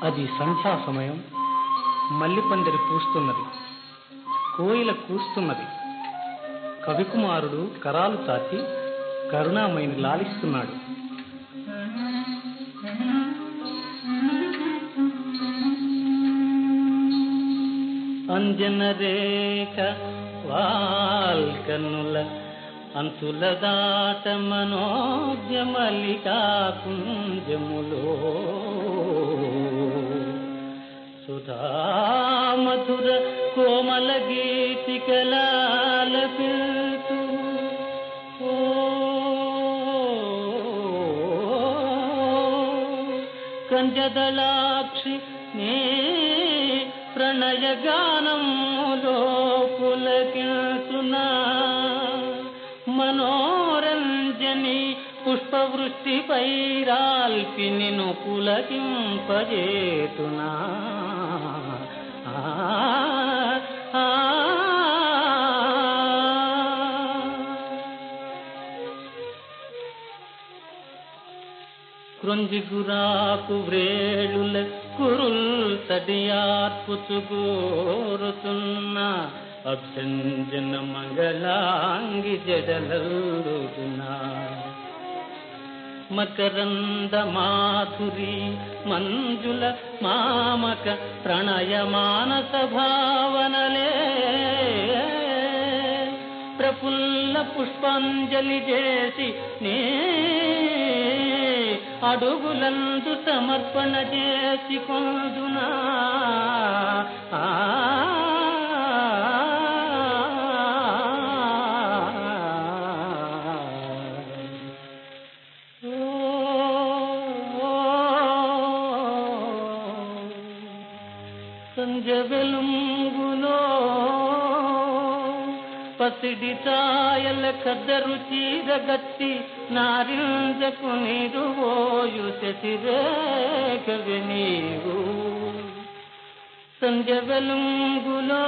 అది సంధ్యా సమయం. మల్లిపందిరి పూస్తున్నది, కోయిల కూస్తున్నది. కవికుమారుడు కరాలు చాచి కరుణామయిని లాలిస్తున్నాడు. అంజన రేఖ వాల్కనుల అంచుల దాట మనోజ్ఞమల్లికా కుంజములో సుధామధుర కోమల గీతికలాలపిల్తూ కంజదళాక్షి నే ప్రణయగానములో పులకిల్తునా మనోరంజని పుష్పవృష్టిపై రాల్పి నిన్ను పులకింపజేతునా. కృంజిగురాకు వ్రేళుల కురుల్ తడియార్పుచుగోరుతున్న అభ్యంజన మంగళాంగి జడలల్లుతున్నా మకరంద మాధురి మంజుల మామక ప్రణయ మానస భావనలే ప్రఫుల్ల పుష్పాంజలి చేసి నే అడుగులందు సమర్పణ చేసి కొందునా. సంజ వెలుంగులో పసిడి ఛాయల కద్దరు చీరగట్టి నారింజకు నిరువోయు శశిరేఖవి నీవు. సంజ వెలుంగులో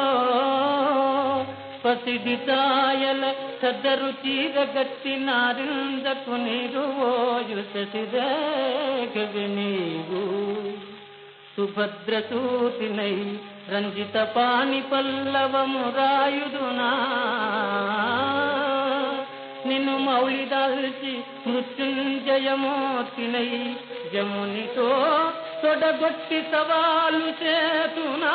పసిడి ఛాయల కద్దరు చీరగట్టి నారింజకు నిరువోయు శశిరేఖవి నీవు. సుభద్రసూతినై రంజిత పాని పల్లవము రాయుదునా నిన్ను మౌళిదాల్చి మృత్యుంజయమూర్తినై జమునితో తొడగొట్టి సవాలు చేతునా.